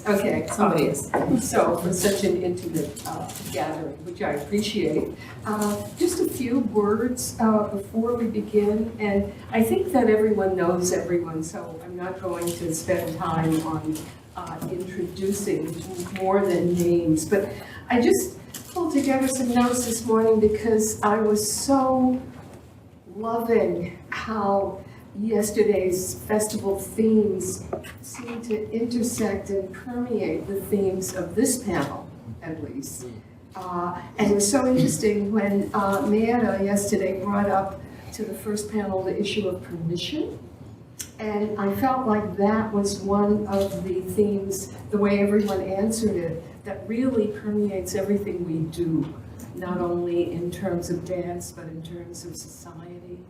Okay, somebody is. So for such an intimate gathering, which I appreciate. Just a few words before we begin, and I think that everyone knows everyone, so I'm not going to spend time on introducing more than names, but I just pulled together some notes this morning because I was so loving how yesterday's festival themes seem to intersect and permeate the themes of this panel, at least. And it was so interesting when Niurca yesterday brought up to the first panel the issue of permission. And I felt like that was one of the themes, the way everyone answered it, that really permeates everything we do, not only in terms of dance, but in terms of society.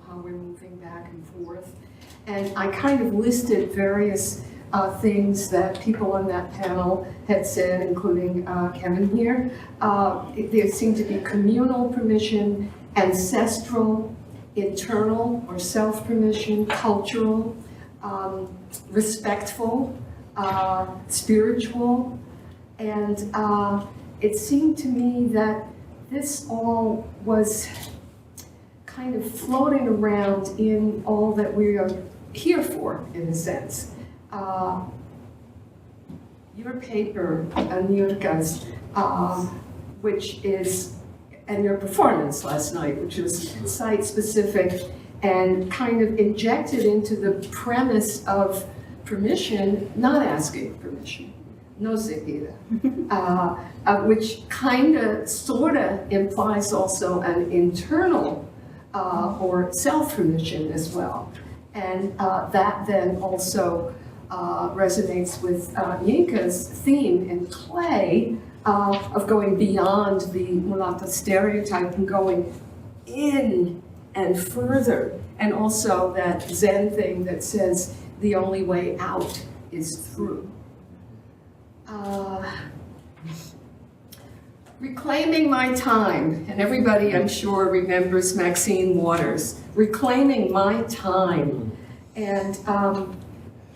How we're moving back and forth. And I kind of listed various things that people on that panel had said, including Kevin here. There seemed to be communal permission, ancestral, internal or self-permission, cultural, respectful, spiritual. And it seemed to me that this all was kind of floating around in all that we are here for, in a sense. Your paper, Niurca's, which is, and your performance last night, which was site-specific and kind of injected into the premise of permission, not asking permission, no se pida, which kind of, sort of implies also an internal or self-permission as well. And that then also resonates with Yinka's theme in play of going beyond the mulata stereotype and going in and further. And also that Zen thing that says the only way out is through. Reclaiming my time, and everybody I'm sure remembers Maxine Waters, reclaiming my time. And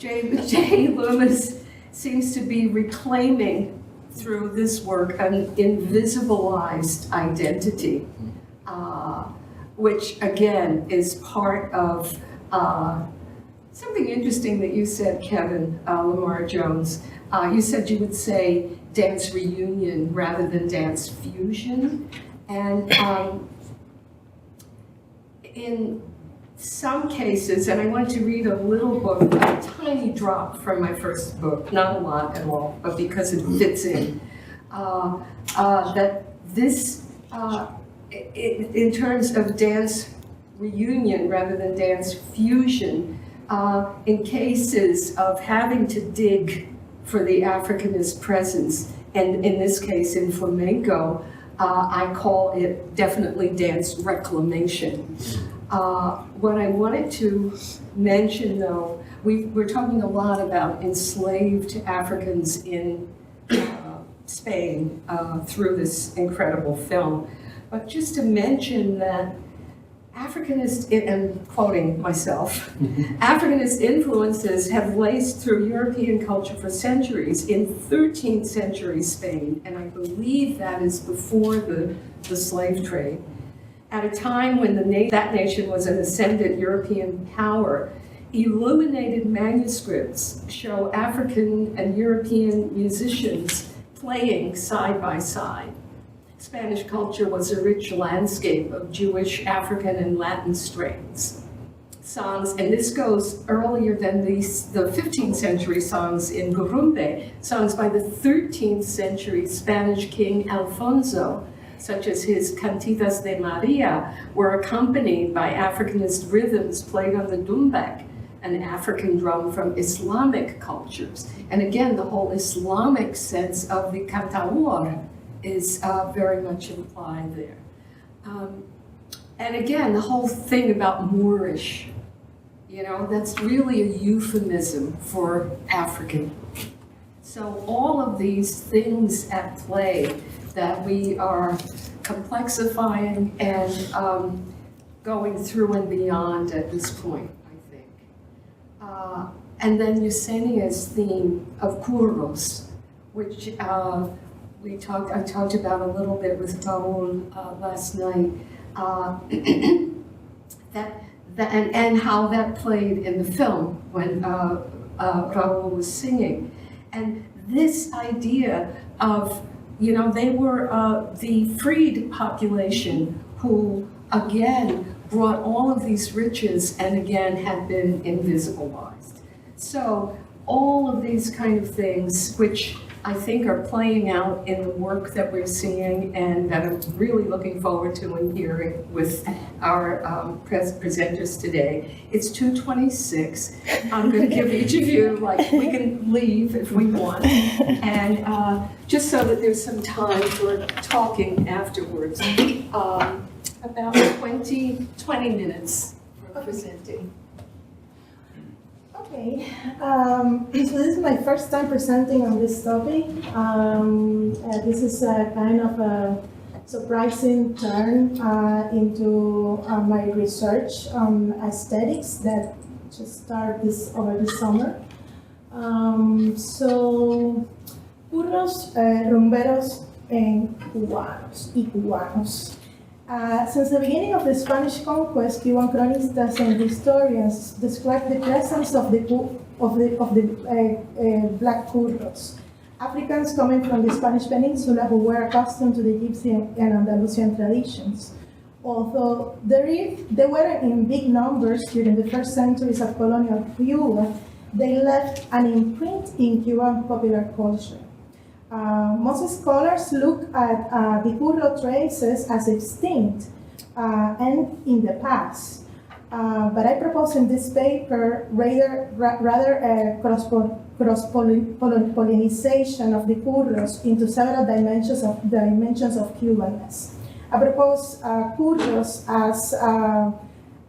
Loomis seems to be reclaiming through this work an invisibilized identity, which again is part of something interesting that you said, Kevin Lamar Jones. You said you would say dance reunion rather than dance fusion. And in some cases, and I want to read a little book, a tiny drop from my first book, not a lot at all, but because it fits in, that this, in terms of dance reunion rather than dance fusion, in cases of having to dig for the Africanist presence, and in this case in flamenco, I call it definitely dance reclamation. What I wanted to mention though, we're talking a lot about enslaved Africans in Spain through this incredible film, but just to mention that Africanist, and quoting myself, Africanist influences have laced through European culture for centuries in 13th century Spain, and I believe that is before the slave trade. At a time when that nation was an ascendant European power, illuminated manuscripts show African and European musicians playing side by side. Spanish culture was a rich landscape of Jewish, African, and Latin strains. Songs, and this goes earlier than the 15th century songs in Gurumbe, songs by the 13th century Spanish king Alfonso, such as his Cantitas de Maria, were accompanied by Africanist rhythms played on the dumbek, an African drum from Islamic cultures. And again, the whole Islamic sense of the cantaor is very much implied there. And again, the whole thing about Moorish, that's really a euphemism for African. So all of these things at play that we are complexifying and going through and beyond at this point, I think. and then Yesenia's theme of Curros, which I talked about a little bit with Raul last night, and how that played in the film when Raul was singing. And this idea of, they were the freed population who, again, brought all of these riches and, again, had been invisibilized. So all of these kind of things, which I think are playing out in the work that we're seeing and that I'm really looking forward to and hearing with our presenters today. It's 2:26. I'm going to give each of you, we can leave if we want. And just so that there's some time for talking afterwards. About 20 minutes for presenting. Okay, so this is my first time presenting on this topic. This is a kind of a surprising turn into my research on aesthetics that just started over the summer. So, curros, rumberos, and cubanos. Since the beginning of the Spanish conquest, Cuban chronistas and historians describe the presence of the black curros, Africans coming from the Spanish peninsula who were accustomed to the Gypsy and Andalusian traditions. Although they were in big numbers during the first centuries of colonial Cuba, they left an imprint in Cuban popular culture. Most scholars look at the Curro traces as extinct and in the past, but I propose in this paper rather a cross-pollination of the Curros into several dimensions of Cubanness. I propose Curros as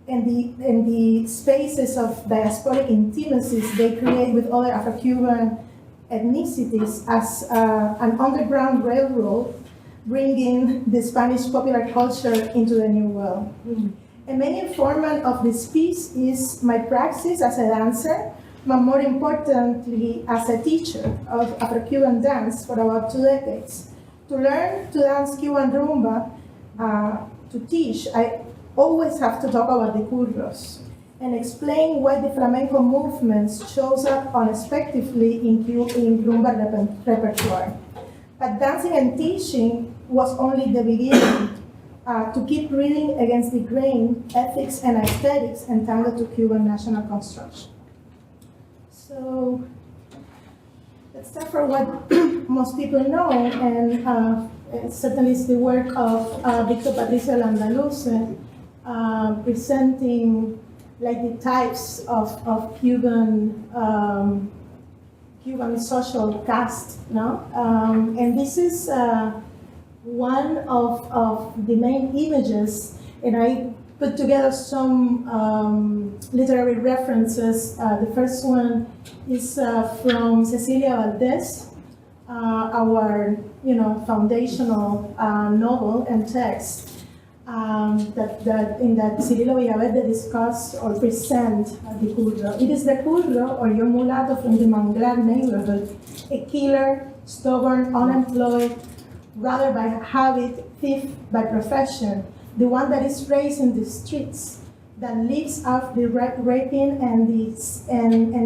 in the spaces of diasporic intimacies they create with other Afro-Cuban ethnicities as an underground railroad bringing the Spanish popular culture into the New World. A main informant of this piece is my praxis as a dancer, but more importantly as a teacher of Afro-Cuban dance for about 2 decades. To learn to dance Cuban rumba, to teach, I always have to talk about the curros and explain why the flamenco movements shows up unexpectedly in rumba repertoire. But dancing and teaching was only the beginning to keep reading against the grain, ethics and aesthetics entangled to Cuban national construction. So let's start for what most people know, and certainly it's the work of Victor Patricio Landaluce, presenting like the types of Cuban social caste, no? And this is one of the main images, and I put together some literary references. The first one is from Cecilia Valdés, our foundational novel and text. That Cirilo Villaverde discuss or present the curro. It is the curro, or young mulatto from the Manglar neighborhood, a killer, stubborn, unemployed, rather by habit, thief by profession, the one that is raised in the streets, that lives off the raping and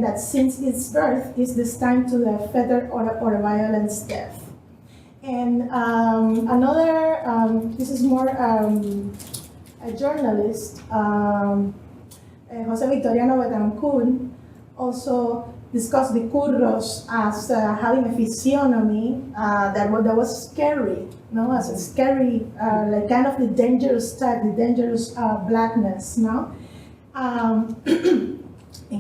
that since its birth is destined to the fetter or violence death. And another, this is more a journalist, Jose Victoriano Betancourt, also discussed the curros as having a physiognomy that was scary, as a scary, like kind of the dangerous type, the dangerous blackness, And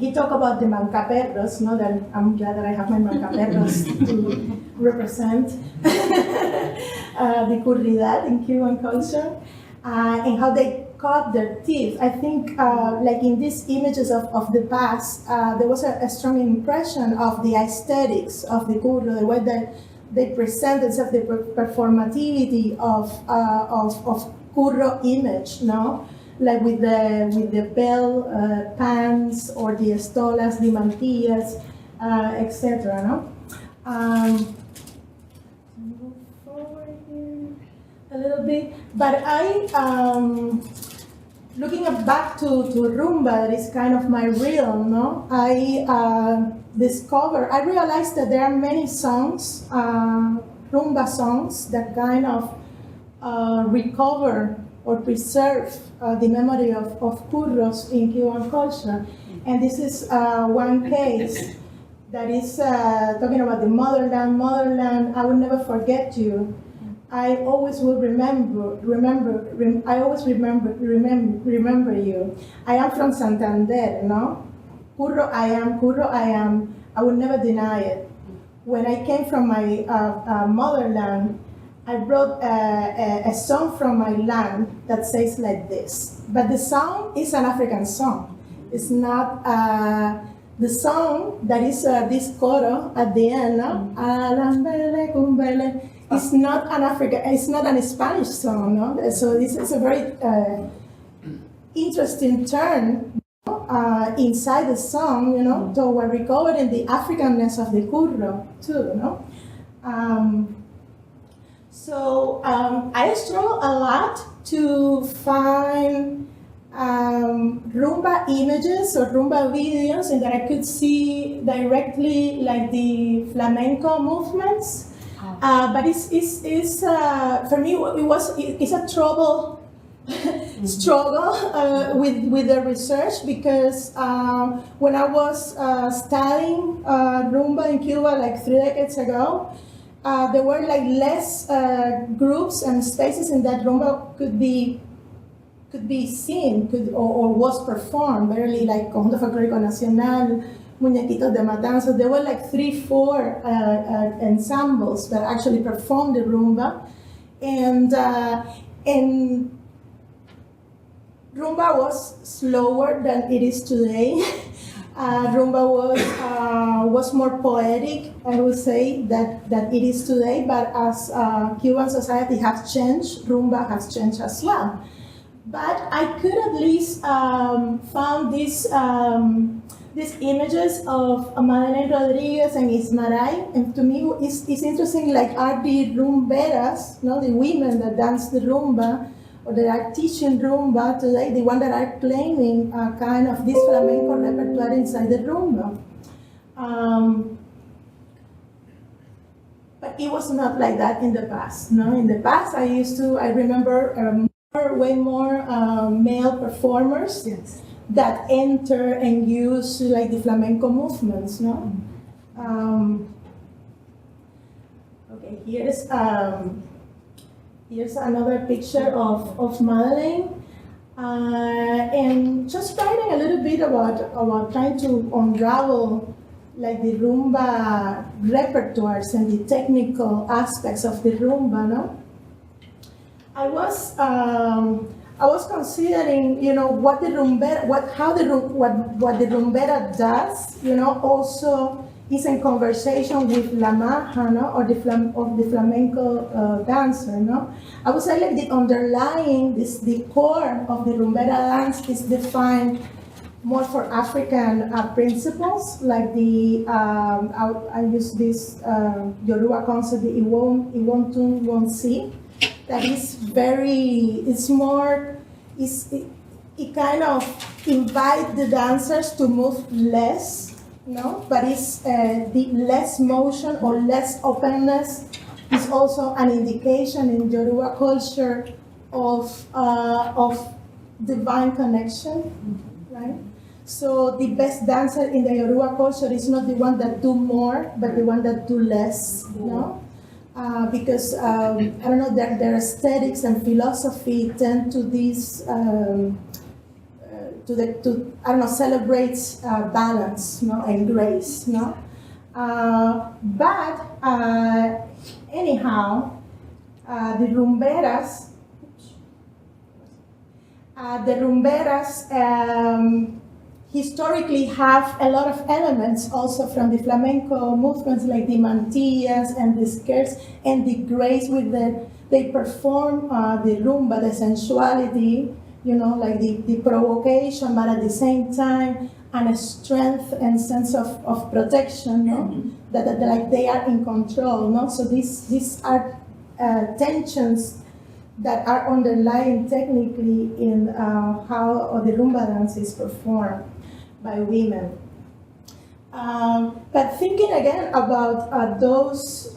he talked about the mancaperros, that I'm glad that I have my mancaperros to represent the curridad in Cuban culture, and how they cut their teeth. I think, like in these images of the past, there was a strong impression of the aesthetics of the curro, the way that they present themselves, the performativity of curro image, like with the bell pans or the estolas, the mantillas, etc. No. Move forward here a little bit, but looking back to rumba, that is kind of my realm, no? I realized that there are many songs, rumba songs, that kind of recover or preserve the memory of Curros in Cuban culture. And this is one case that is talking about the motherland, I will never forget you. I always will remember you. I am from Santander, no? Curro I am, I will never deny it. When I came from my motherland, I wrote a song from my land that says like this. But the song is an African song. It's not the song that is this coro at the end, no? It's not it's not an Spanish song, no? So this is a very interesting turn inside the song, you know, toward recovering the Africanness of the curro too, no? I struggle a lot to find rumba images or rumba videos and that I could see directly like the flamenco movements. But it's for me it's a struggle with the research because when I was studying rumba in Cuba like 3 decades ago, there were like less groups and spaces in that rumba could be seen or was performed, barely like Conjunto Folclórico Nacional, Muñequitos de Matanza. There were like 3-4 ensembles that actually performed the rumba, and rumba was slower than it is today. Rumba was more poetic, I would say, that it is today. But as Cuban society has changed, rumba has changed as well. But I could at least found these images of Madeleine Rodriguez and Ismaray, and to me it's interesting, like are the rumberas, no, the women that dance the rumba, or that are teaching rumba today, the one that are claiming kind of this flamenco repertoire inside the rumba. But it was not like that in the past, no? In the past, I remember way more male performers. Yes. That enter and use like the flamenco movements, no? Okay, here's another picture of Madeleine, and just writing a little bit about trying to unravel like the rumba repertoires and the technical aspects of the rumba, no? I was considering, you know, what the rumbera does, you know, also is in conversation with La Maja, no, or the flamenco dancer, no. I would say like the underlying, the core of the rumbera dance is defined more for African principles, like the I use this Yoruba concept, the Iwon Won See. That is it kind of invites the dancers to move less, no? But it's the less motion or less openness is also an indication in Yoruba culture of divine connection, right? So the best dancer in the Yoruba culture is not the one that do more, but the one that do less, no? Because I don't know, their aesthetics and philosophy tend to these celebrates balance, no, and grace, no. But anyhow, the rumberas historically have a lot of elements also from the flamenco movements, like the mantillas and the skirts and the grace with that they perform the rumba, the sensuality, like the provocation, but at the same time, and a strength and sense of protection, that like they are in control, So these are tensions that are underlying technically in how the rumba dance is performed by women. But thinking again about those,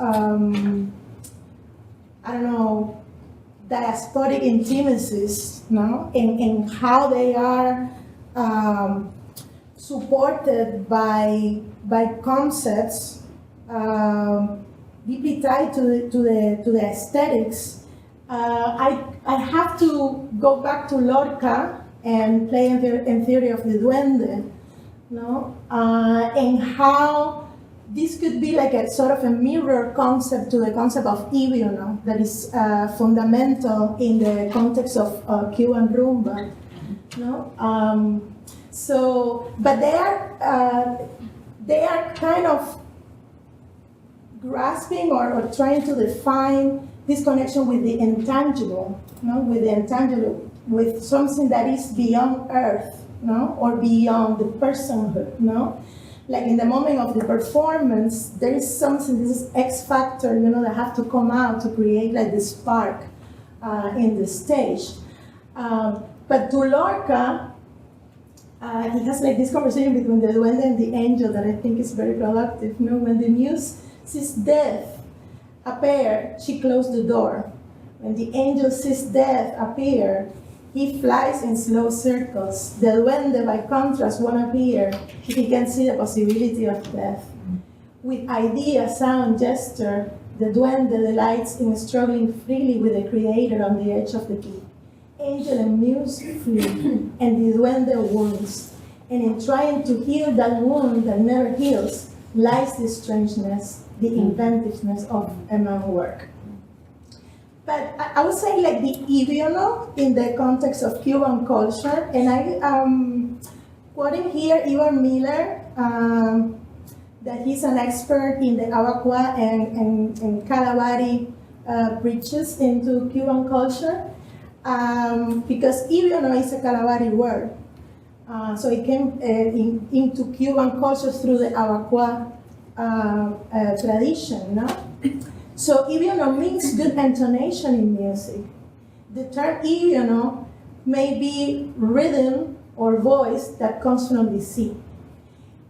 diasporic intimacies, and how they are supported by concepts deeply tied to the aesthetics. I have to go back to Lorca and play in theory of the duende, and how this could be like a sort of a mirror concept to the concept of ibiono that is fundamental in the context of Cuban rumba. But they are kind of grasping or trying to define this connection with the intangible, with something that is beyond earth, or beyond the personhood, Like in the moment of the performance, there is something, this is X factor, that have to come out to create like the spark in the stage. But to Lorca, he has like this conversation between the duende and the angel that I think is very productive. When the muse sees death appear, she closed the door. When the angel sees death appear, he flies in slow circles. The duende, by contrast, won't appear if he can see the possibility of death. With idea, sound, gesture, the duende delights in struggling freely with the creator on the edge of the key. Angel and muse flee, and the duende wounds. And in trying to heal that wound that never heals, lies the strangeness, the inventiveness of a man's work. But I would say like the ibiono in the context of Cuban culture, and I quoting here Ivan Miller, that he's an expert in the Abacua and Calavari bridges into Cuban culture, because ibiono is a Calavari word. So it came into Cuban culture through the Abacua tradition, So ibiono means good intonation in music. The term ibiono may be rhythm or voice that comes from the sea.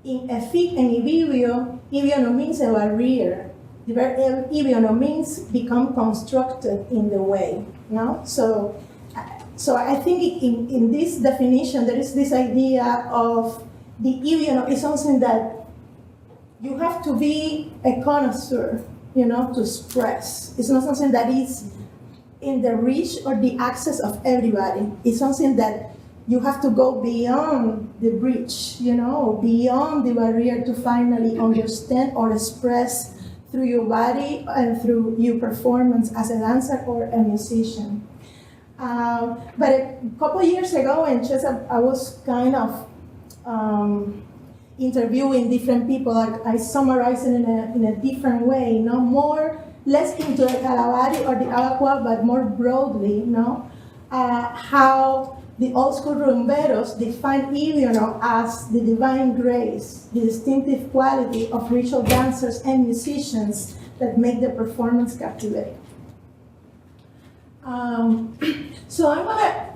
In Efik and Ibibio, ibiono means a barrier. The verb ibiono means become constructed in the way. So I think in this definition there is this idea of the ibiono is something that you have to be a connoisseur, to express. It's not something that is in the reach or the access of everybody. It's something that you have to go beyond the bridge, beyond the barrier to finally understand or express through your body and through your performance as a dancer or a musician. But a couple years ago in Chess, I was kind of interviewing different people. I summarize it in a different way, less into the Calavari or the Abacua, but more broadly, how the old school rumberos define ibiono as the divine grace, the distinctive quality of ritual dancers and musicians that make the performance captivating. So I'm gonna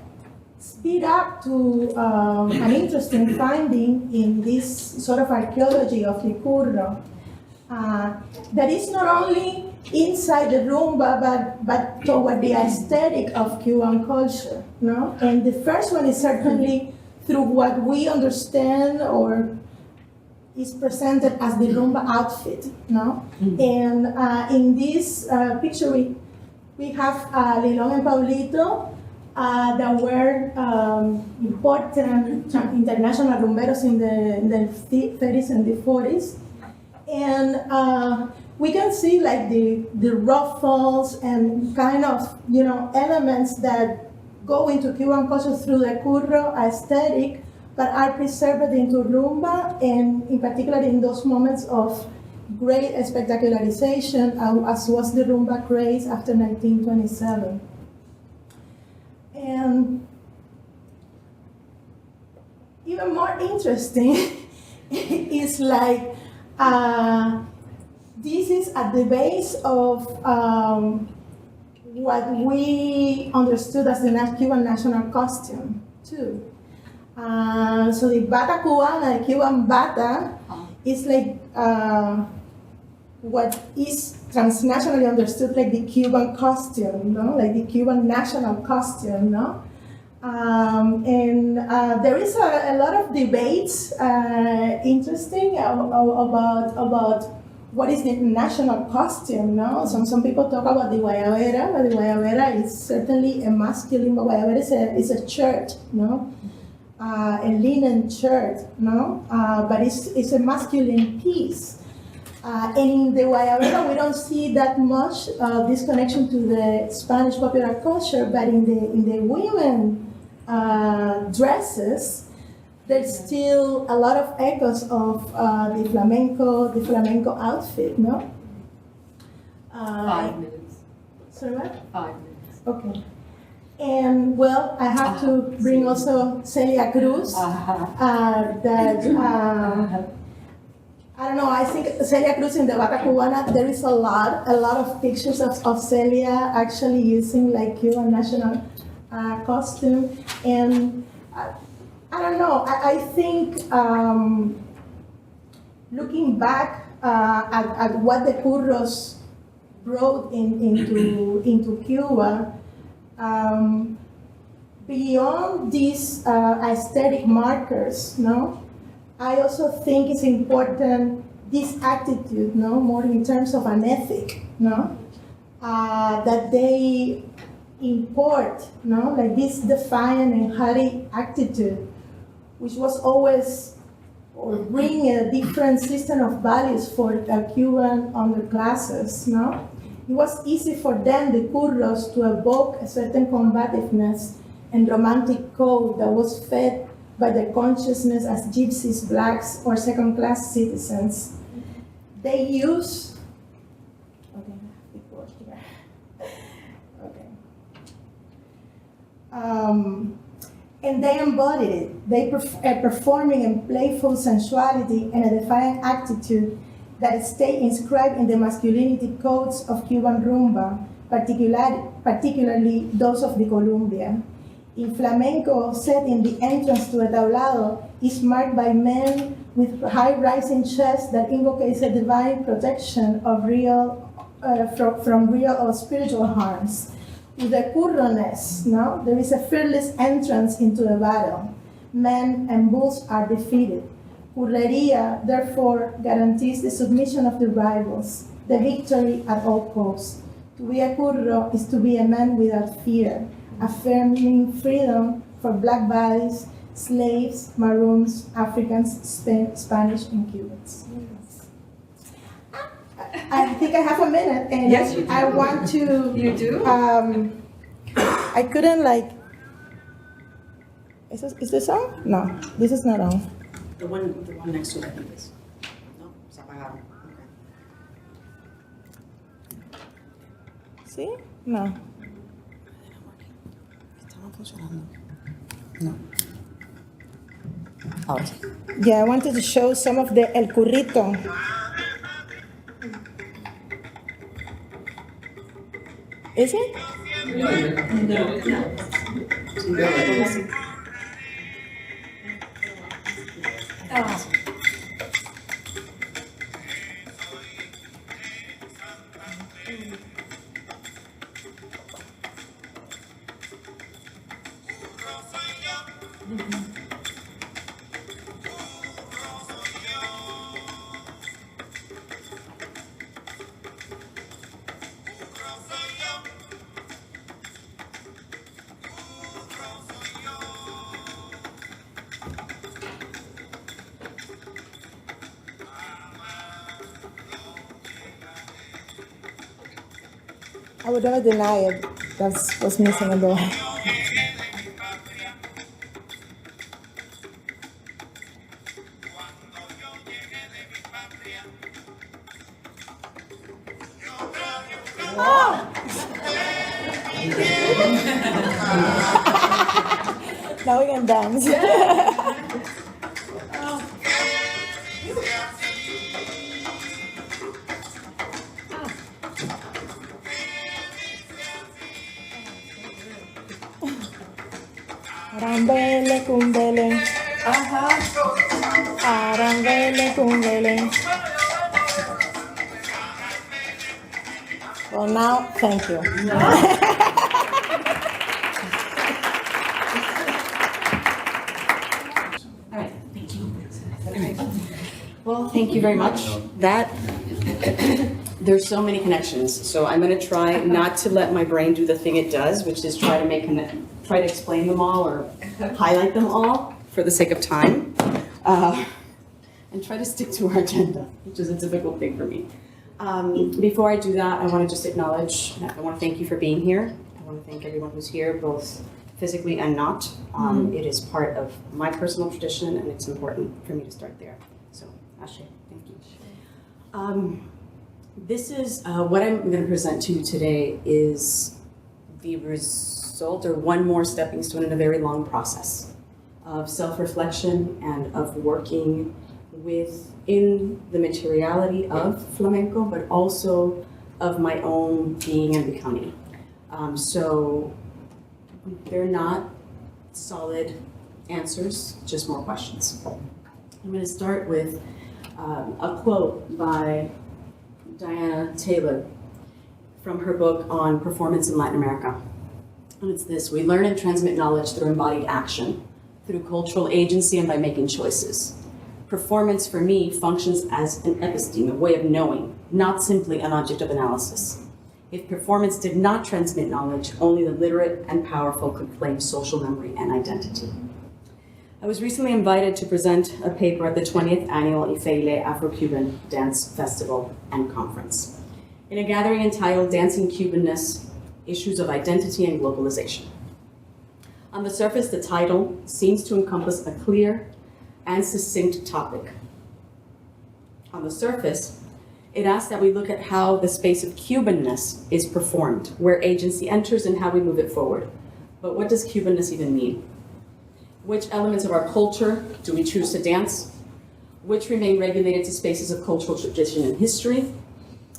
speed up to an interesting finding in this sort of archaeology of the Curro, that is not only inside the rumba, but toward the aesthetic of Cuban culture, And the first one is certainly through what we understand or is presented as the rumba outfit, And in this picture, we have Lilón and Paulito, that were important international rumberos in the 30s and the 40s. And we can see like the ruffles and kind of, elements that go into Cuban culture through the Curro aesthetic, but are preserved into rumba, and in particular in those moments of great spectacularization, as was the rumba craze after 1927. And more interesting is like this is at the base of what we understood as the Cuban national costume too. So the bata cubana, the Cuban bata, is like what is transnationally understood like the Cuban costume, no? Like the Cuban national costume, no? And there is a lot of debates, interesting about what is the national costume, no? Some people talk about the guayabera, but the guayabera is certainly a masculine, but guayabera is a shirt, no? A linen shirt, no? But it's a masculine piece. And in the guayabera, we don't see that much this connection to the Spanish popular culture, but in the women dresses, there's still a lot of echoes of the flamenco outfit, no? 5 minutes. Sorry, what? 5 minutes. Okay. And well, I have to bring also Celia Cruz. I don't know, I think Celia Cruz in the Bata Cubana, there is a lot of pictures of Celia actually using like Cuban national costume. And I don't know, I think looking back at what the Curros brought into Cuba, beyond these aesthetic markers, no? I also think it's important this attitude, no, more in terms of an ethic, no, that they import, no, like this defiant and haughty attitude, which was always or bring a different system of values for Cuban underclasses, no. It was easy for them, the Curros, to evoke a certain combativeness and romantic code that was fed by their consciousness as gypsies, blacks, or second-class citizens. They use, and they embodied it. They performing in playful sensuality and a defiant attitude that stay inscribed in the masculinity codes of Cuban rumba, particularly those of the Colombia. In flamenco, set in the entrance to a tablado, is marked by men with high-rising chests that invocates a divine protection of from real or spiritual harms. With the Otherness, no, there is a fearless entrance into the battle. Men and bulls are defeated. Curreria, therefore, guarantees the submission of the rivals, the victory at all costs. To be a curro is to be a man without fear, affirming freedom for black bodies, slaves, Maroons, Africans, Spanish, and Cubans. I think I have a minute, and yes, you do. I want to. You do? I couldn't like. Is this on? No, this is not on. The one next to it, I think is. No, it's apagado. Okay. See? No. Estaba funcionando. No. Ahora sí. Yeah, I wanted to show some of the El Currito. Is it? I would never deny it. That's what's missing in there. Now we can dance. Arambele kumbele. Arambele kumbele. Well, now, thank you. All right, thank you. Well, thank you very much. There's so many connections, so I'm going to try not to let my brain do the thing it does, which is try to explain them all or highlight them all for the sake of time, and try to stick to our agenda, which is a difficult thing for me. Before I do that, I want to just acknowledge, I want to thank you for being here. I want to thank everyone who's here, both physically and not. It is part of my personal tradition, and it's important for me to start there. So, Ashe, thank you. This is, what I'm going to present to you today is the result, or one more stepping stone in a very long process of self-reflection and of working within the materiality of flamenco, but also of my own being and becoming. So they're not solid answers, just more questions. I'm going to start with a quote by Diana Taylor from her book on performance in Latin America. And it's this: we learn and transmit knowledge through embodied action, through cultural agency, and by making choices. Performance for me functions as an episteme, a way of knowing, not simply an object of analysis. If performance did not transmit knowledge, only the literate and powerful could claim social memory and identity. I was recently invited to present a paper at the 20th Annual Ifeile Afro-Cuban Dance Festival and Conference in a gathering entitled Dancing Cubanness, Issues of Identity and Globalization. On the surface, the title seems to encompass a clear and succinct topic. On the surface, it asks that we look at how the space of Cubanness is performed, where agency enters and how we move it forward. But what does Cubanness even mean? Which elements of our culture do we choose to dance? Which remain regulated to spaces of cultural tradition and history,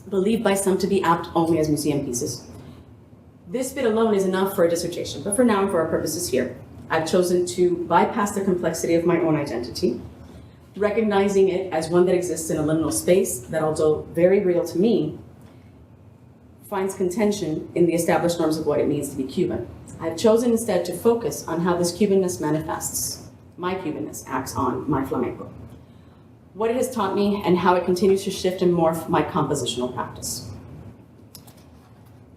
believed by some to be apt only as museum pieces? This bit alone is enough for a dissertation, but for now and for our purposes here, I've chosen to bypass the complexity of my own identity, recognizing it as one that exists in a liminal space that, although very real to me, finds contention in the established norms of what it means to be Cuban. I've chosen instead to focus on how this Cubanness manifests. My Cubanness acts on my flamenco, what it has taught me, and how it continues to shift and morph my compositional practice.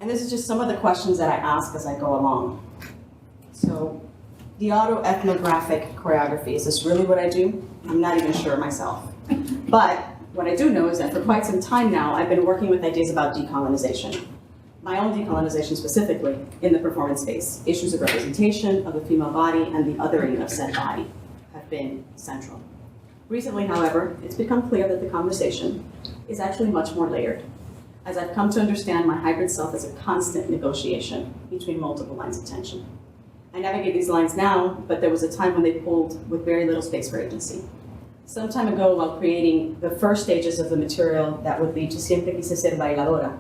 And this is just some of the questions that I ask as I go along. So, the autoethnographic choreography, is this really what I do? I'm not even sure myself. But what I do know is that for quite some time now, I've been working with ideas about decolonization. My own decolonization specifically in the performance space. Issues of representation of the female body and the othering of said body have been central. Recently, however, it's become clear that the conversation is actually much more layered, as I've come to understand my hybrid self as a constant negotiation between multiple lines of tension. I navigate these lines now, but there was a time when they pulled with very little space for agency. Some time ago, while creating the first stages of the material that would lead to Siempre Quise Ser Bailadora,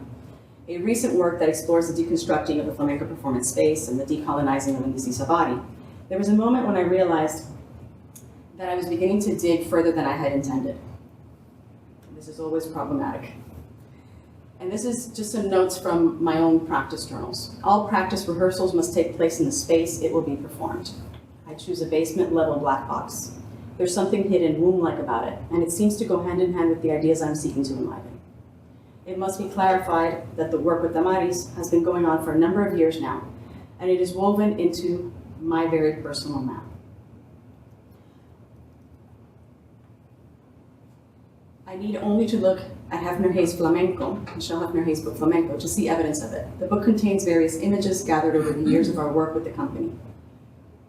a recent work that explores the deconstructing of the flamenco performance space and the decolonizing of the mestiza body, there was a moment when I realized that I was beginning to dig further than I had intended. This is always problematic. And this is just some notes from my own practice journals. All practice rehearsals must take place in the space it will be performed. I choose a basement level black box. There's something hidden womb-like about it, and it seems to go hand in hand with the ideas I'm seeking to enliven. It must be clarified that the work with Damaris has been going on for a number of years now, and it is woven into my very personal map. I need only to look at Hefner Hayes' Flamenco, Michelle Hefner Hayes' book Flamenco, to see evidence of it. The book contains various images gathered over the years of our work with the company.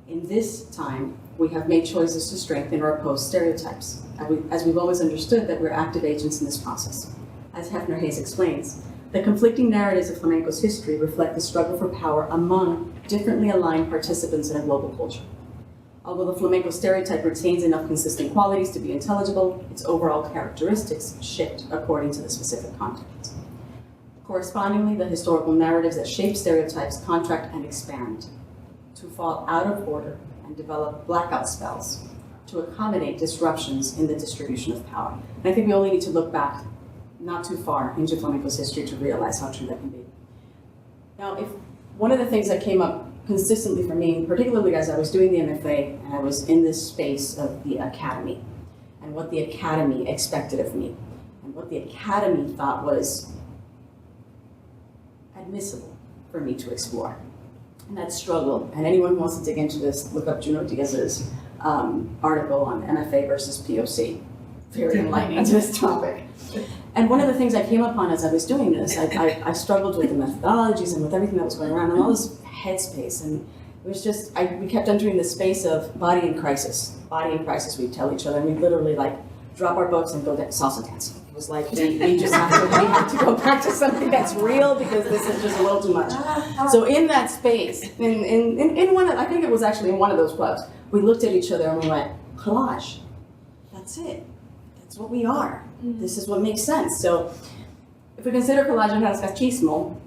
In this time, we have made choices to strengthen or oppose stereotypes, as we've always understood that we're active agents in this process. As Hefner Hayes explains, the conflicting narratives of flamenco's history reflect the struggle for power among differently aligned participants in a global culture. Although the flamenco stereotype retains enough consistent qualities to be intelligible, its overall characteristics shift according to the specific context. Correspondingly, the historical narratives that shape stereotypes contract and expand to fall out of order and develop blackout spells to accommodate disruptions in the distribution of power. And I think we only need to look back not too far into flamenco's history to realize how true that can be. Now, if one of the things that came up consistently for me, particularly as I was doing the MFA and I was in this space of the academy and what the academy expected of me and what the academy thought was admissible for me to explore. And that struggle, and anyone who wants to dig into this, look up Junot Diaz's article on MFA versus POC. Very enlightening to this topic. And one of the things I came upon as I was doing this, I struggled with the methodologies and with everything that was going around and all this headspace. And it was just, we kept entering this space of body in crisis. Body in crisis, we'd tell each other, and we'd literally like drop our books and go salsa dancing. It was like, we just have to go back to something that's real because this is just a little too much. So in that space, in one, I think it was actually in one of those clubs, we looked at each other and we went, collage, that's it. That's what we are. This is what makes sense. So if we consider collage and rascachismo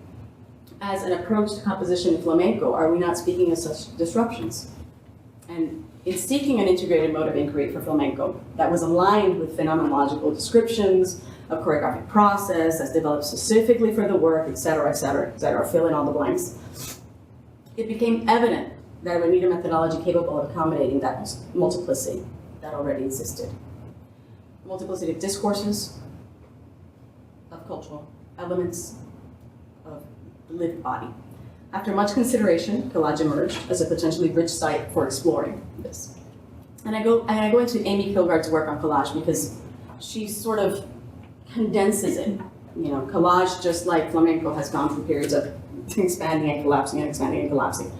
as an approach to composition in flamenco, are we not speaking of such disruptions? And in seeking an integrated mode of inquiry for flamenco that was aligned with phenomenological descriptions, a choreographic process that's developed specifically for the work, et cetera, fill in all the blanks, it became evident that we need a methodology capable of accommodating that multiplicity that already existed. Multiplicity of discourses, of cultural elements, of the lived body. After much consideration, collage emerged as a potentially rich site for exploring this. And I go into Amy Kilgard's work on collage because she sort of condenses it. You know, collage, just like flamenco, has gone through periods of expanding and collapsing and expanding and collapsing.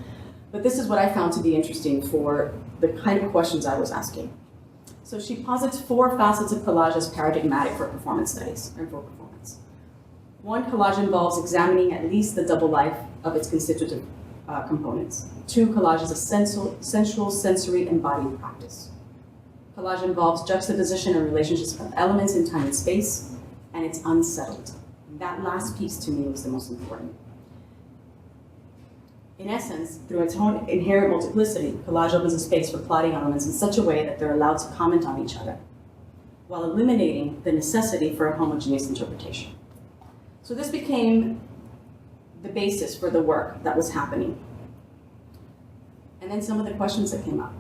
But this is what I found to be interesting for the kind of questions I was asking. So she posits 4 facets of collage as paradigmatic for performance studies and for performance. 1, collage involves examining at least the double life of its constitutive components. 2, collage is a sensual, sensory, embodied practice. Collage involves juxtaposition and relationships of elements in time and space, and it's unsettled. And that last piece to me was the most important. In essence, through its own inherent multiplicity, collage opens a space for plotting elements in such a way that they're allowed to comment on each other, while eliminating the necessity for a homogeneous interpretation. So this became the basis for the work that was happening. And then some of the questions that came up.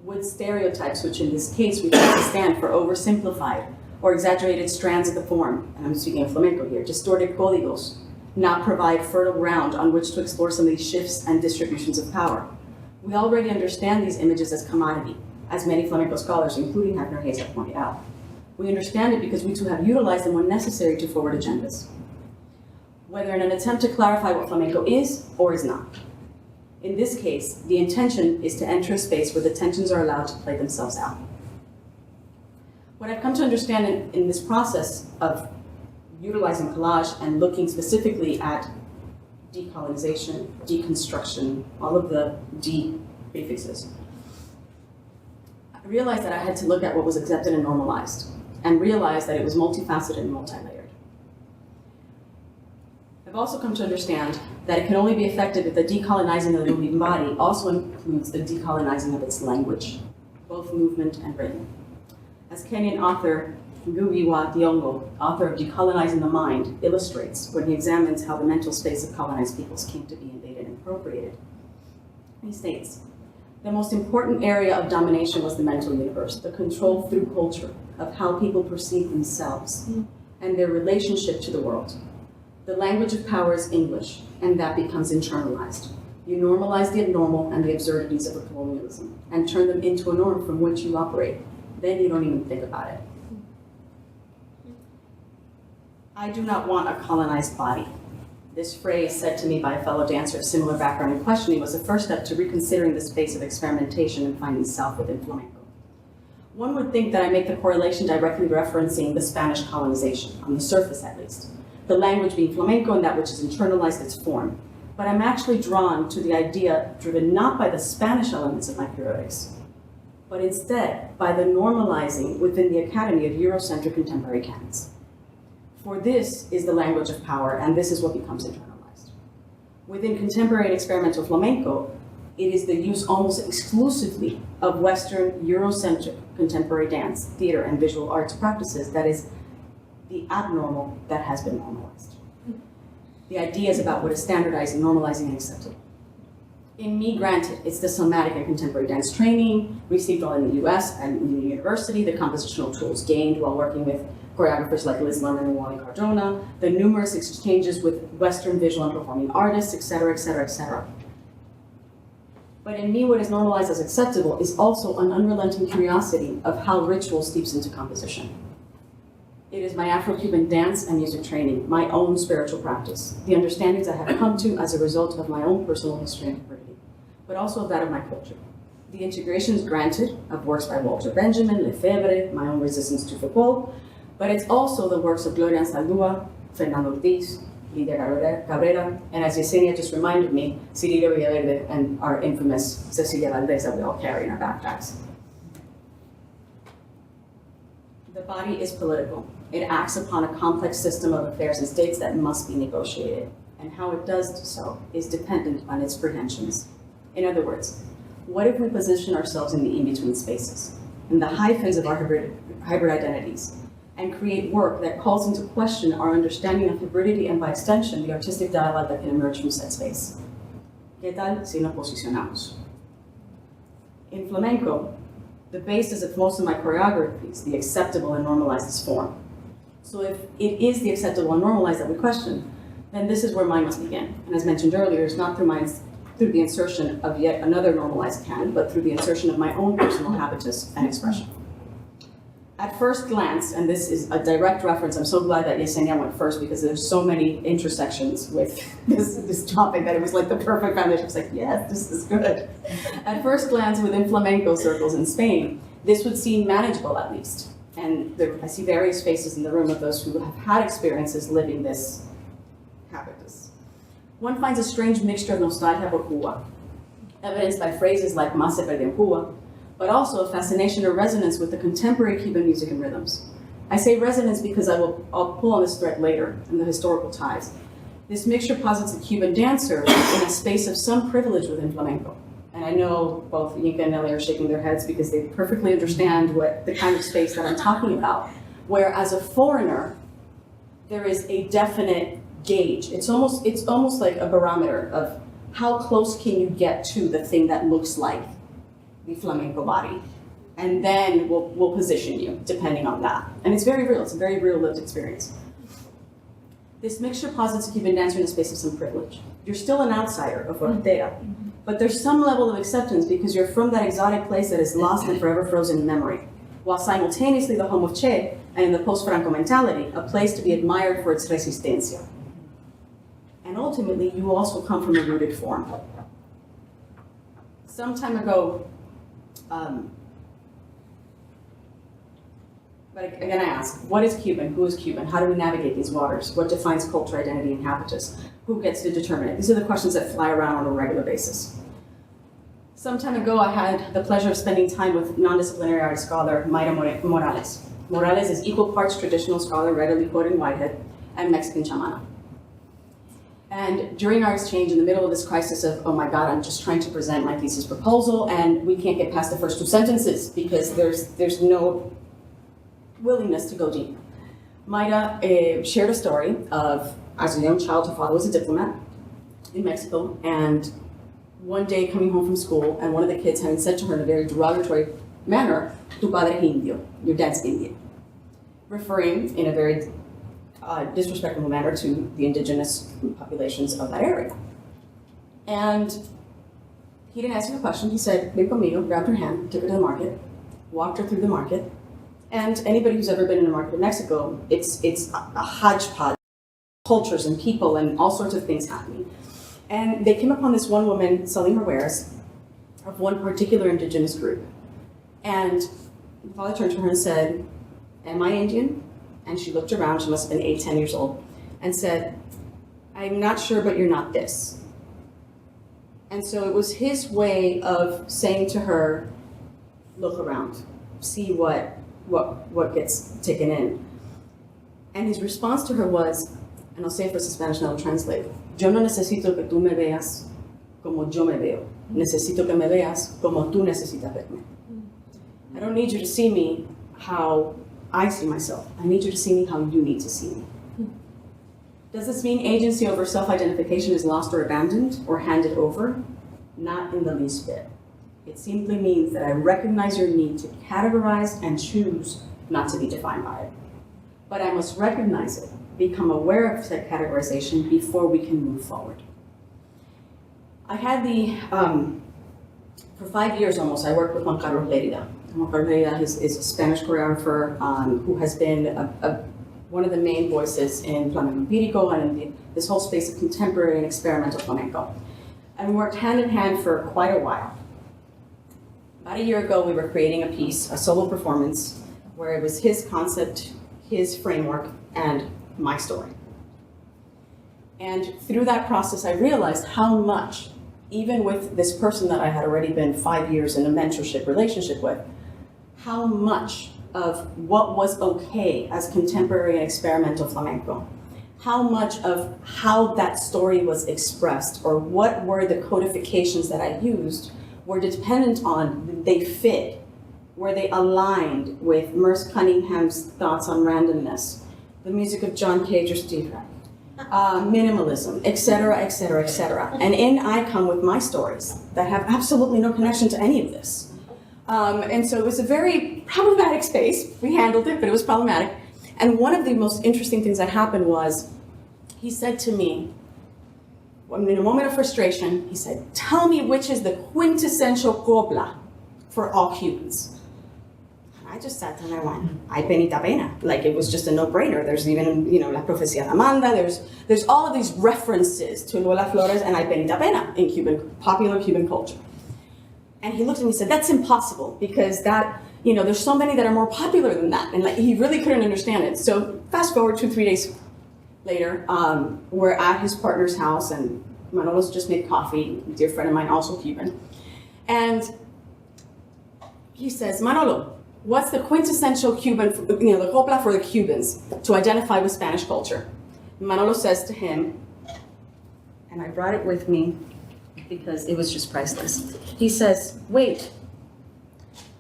Would stereotypes, which in this case we tend to stand for oversimplified or exaggerated strands of the form, and I'm speaking of flamenco here, distorted códigos, not provide fertile ground on which to explore some of these shifts and distributions of power? We already understand these images as commodity, as many flamenco scholars, including Hafner Hayes, have pointed out. We understand it because we too have utilized them when necessary to forward agendas, whether in an attempt to clarify what flamenco is or is not. In this case, the intention is to enter a space where the tensions are allowed to play themselves out. What I've come to understand in this process of utilizing collage and looking specifically at decolonization, deconstruction, all of the D prefixes, I realized that I had to look at what was accepted and normalized, and realized that it was multifaceted and multi-layered. I've also come to understand that it can only be effective if the decolonizing of the moving body also includes the decolonizing of its language, both movement and rhythm. As Kenyan author Ngugi wa Thiong'o, author of Decolonizing the Mind, illustrates when he examines how the mental space of colonized peoples came to be invaded and appropriated. He states, the most important area of domination was the mental universe, the control through culture of how people perceive themselves and their relationship to the world. The language of power is English, and that becomes internalized. You normalize the abnormal and the absurdities of a colonialism and turn them into a norm from which you operate. Then you don't even think about it. I do not want a colonized body. This phrase, said to me by a fellow dancer of similar background and questioning, was the first step to reconsidering the space of experimentation and finding self within flamenco. One would think that I make the correlation directly referencing the Spanish colonization, on the surface at least, the language being flamenco and that which has internalized its form. But I'm actually drawn to the idea driven not by the Spanish elements of my periodics, but instead by the normalizing within the Academy of Eurocentric contemporary canons. For this is the language of power, and this is what becomes internalized. Within contemporary and experimental flamenco, It is the use almost exclusively of Western Eurocentric contemporary dance, theater, and visual arts practices that is the abnormal that has been normalized. The ideas about what is standardizing, normalizing, and acceptable. In me, granted, it's the somatic and contemporary dance training received while in the US and CUNY University, the compositional tools gained while working with choreographers like Liz Lerman and Wally Cardona, the numerous exchanges with Western visual and performing artists, et cetera, et cetera, et cetera. But in me, what is normalized as acceptable is also an unrelenting curiosity of how ritual steeps into composition. It is my Afro-Cuban dance and music training, my own spiritual practice, the understandings I have come to as a result of my own personal history and hybridity, but also of that of my culture. The integrations granted of works by Walter Benjamin, Lefebvre, my own resistance to Foucault, but it's also the works of Gloria Anzaldúa, Fernando Ortiz, Lidia Cabrera, and as Yesenia just reminded me, Cirilo Villaverde and our infamous Cecilia Valdez that we all carry in our backpacks. The body is political. It acts upon a complex system of affairs and states that must be negotiated, and how it does so is dependent on its prehensions. In other words, what if we position ourselves in the in-between spaces, in the hyphens of our hybrid identities, and create work that calls into question our understanding of hybridity and, by extension, the artistic dialogue that can emerge from said space? ¿Qué tal si nos posicionamos? In flamenco, the basis of most of my choreographies, the acceptable and normalized, is form. So if it is the acceptable and normalized that we question, then this is where mine must begin. And as mentioned earlier, it's not through the insertion of yet another normalized canon, but through the insertion of my own personal habitus and expression. At first glance, and this is a direct reference, I'm so glad that Yesenia went first because there's so many intersections with this topic that it was like the perfect foundation. It's like, yes, this is good. At first glance, within flamenco circles in Spain, this would seem manageable at least. And I see various faces in the room of those who have had experiences living this habitus. One finds a strange mixture of nostalgia por Cuba, evidenced by phrases like "Más se perdió en Cuba," but also a fascination or resonance with the contemporary Cuban music and rhythms. I say resonance because I'll pull on this thread later in the historical ties. This mixture posits a Cuban dancer in a space of some privilege within flamenco. And I know both Yinka and Nelly are shaking their heads because they perfectly understand what the kind of space that I'm talking about, where as a foreigner, there is a definite gauge. It's almost like a barometer of how close can you get to the thing that looks like the flamenco body, and then we'll position you depending on that. And it's very real. It's a very real lived experience. This mixture posits a Cuban dancer in a space of some privilege. You're still an outsider, a frontera, but there's some level of acceptance because you're from that exotic place that is lost and forever frozen in memory, while simultaneously the home of Che, and in the post-Franco mentality, a place to be admired for its resistencia. And ultimately, you also come from a rooted form. Some time ago, but again, I ask, what is Cuban? Who is Cuban? How do we navigate these waters? What defines culture, identity, and habitus? Who gets to determine it? These are the questions that fly around on a regular basis. Some time ago, I had the pleasure of spending time with non-disciplinary art scholar Mayra Morales. Morales is equal parts traditional scholar, readily quoted in Whitehead, and Mexican chamana. And during our exchange, in the middle of this crisis of, oh my God, I'm just trying to present my thesis proposal, and we can't get past the first 2 sentences because there's no willingness to go deep. Mayra shared a story of, as a young child, her father was a diplomat in Mexico, and one day coming home from school, and one of the kids having said to her in a very derogatory manner, "Tu padre es indio, your dad's Indian," referring in a very disrespectful manner to the indigenous populations of that area. And he didn't answer the question. He said, "Ven conmigo," grabbed her hand, took her to the market, walked her through the market. And anybody who's ever been in a market in Mexico, it's a hodgepodge of cultures and people and all sorts of things happening. And they came upon this one woman selling her wares of one particular indigenous group. And the father turned to her and said, "Am I Indian?" And she looked around, she must have been 8, 10 years old, and said, "I'm not sure, but you're not this." And so it was his way of saying to her, look around, see what gets taken in. And his response to her was, and I'll say it first in Spanish and I'll translate, "Yo no necesito que tú me veas como yo me veo. Necesito que me veas como tú necesitas verme. I don't need you to see me how I see myself. I need you to see me how you need to see me. Does this mean agency over self-identification is lost or abandoned or handed over? Not in the least bit. It simply means that I recognize your need to categorize and choose not to be defined by it. But I must recognize it, become aware of said categorization before we can move forward. I had for 5 years almost, I worked with Juan Carlos Lerida. Juan Carlos Lerida is a Spanish choreographer who has been one of the main voices in flamenco empírico and in this whole space of contemporary and experimental flamenco. And we worked hand in hand for quite a while. About a year ago, we were creating a piece, a solo performance, where it was his concept, his framework, and my story. And through that process, I realized how much, even with this person that I had already been 5 years in a mentorship relationship with, how much of what was okay as contemporary and experimental flamenco, how much of how that story was expressed, or what were the codifications that I used, were dependent on, they fit, where they aligned with Merce Cunningham's thoughts on randomness, the music of John Cage or Steve Reich, minimalism, etc., etc., etc. And in I come with my stories that have absolutely no connection to any of this. And so it was a very problematic space. We handled it, but it was problematic. And one of the most interesting things that happened was, he said to me, in a moment of frustration, he said, tell me which is the quintessential copla for all Cubans. And I just sat there and I went, ay penita pena. Like it was just a no-brainer. There's even, La Profecía de Amanda, there's all of these references to Lola Flores and ay penita pena in popular Cuban culture. And he looked at me and said, that's impossible because that, there's so many that are more popular than that. And he really couldn't understand it. So fast forward 2-3 days later, we're at his partner's house and Manolo's just made coffee, a dear friend of mine, also Cuban. And he says, Manolo, what's the quintessential Cuban, the copla for the Cubans to identify with Spanish culture? Manolo says to him, and I brought it with me because it was just priceless. He says, wait,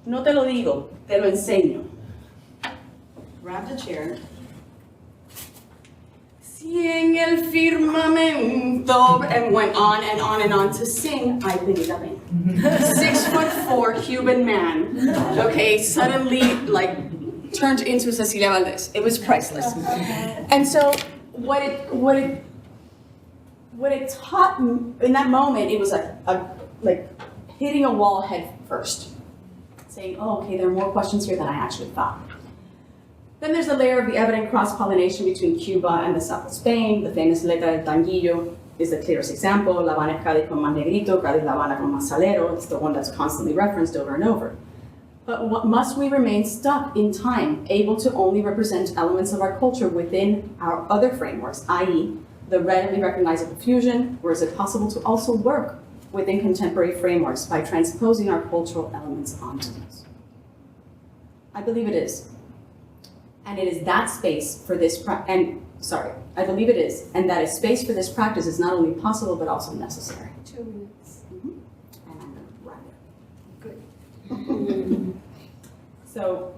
no te lo digo, te lo enseño. Grabbed a chair. Si en el firmamento, and went on and on and on to sing Ay Penita Pena. 6'4" Cuban man, okay, suddenly turned into Cecilia Valdez. It was priceless. And so what it taught me in that moment, it was like hitting a wall head first, saying, oh, okay, there are more questions here than I actually thought. Then there's the layer of the evident cross-pollination between Cuba and the south of Spain. The famous letra del tanguillo is the clearest example. La Habana es Cádiz con más negrito, Cádiz La Habana con más salero. It's the one that's constantly referenced over and over. But must we remain stuck in time, able to only represent elements of our culture within our other frameworks, i.e., the readily recognizable fusion, or is it possible to also work within contemporary frameworks by transposing our cultural elements onto these? I believe it is. And it is that space for this, I believe it is, and that a space for this practice is not only possible, but also necessary. 2 minutes. And I'm going to wrap it. Good. So,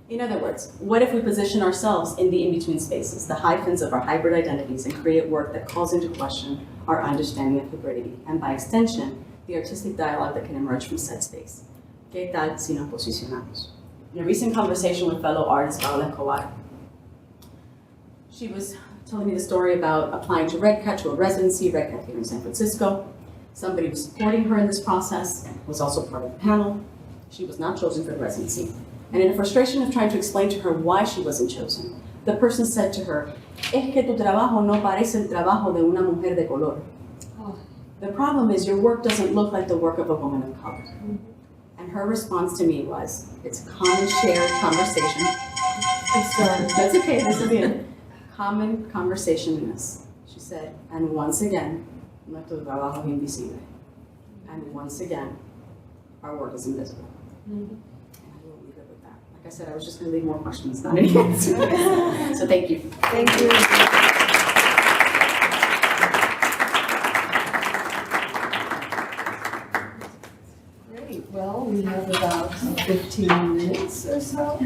in other words, what if we position ourselves in the in-between spaces, the hyphens of our hybrid identities, and create work that calls into question our understanding of hybridity, and by extension, the artistic dialogue that can emerge from said space? ¿Qué tal si nos posicionamos? In a recent conversation with fellow artist Paola Escobar, she was telling me the story about applying to Red Cat, to a residency, Red Cat here in San Francisco. Somebody was supporting her in this process, was also part of the panel. She was not chosen for the residency. And in a frustration of trying to explain to her why she wasn't chosen, the person said to her, es que tu trabajo no parece el trabajo de una mujer de color. Oh. The problem is your work doesn't look like the work of a woman of color. And her response to me was, it's a common shared conversation. That's okay, this is the end. Common conversation in this. She said, and once again, nuestro trabajo es invisible. And once again, our work is invisible. And I will leave it with that. Like I said, I was just going to leave more questions, not any answers. So thank you. Thank you. 15 minutes or so.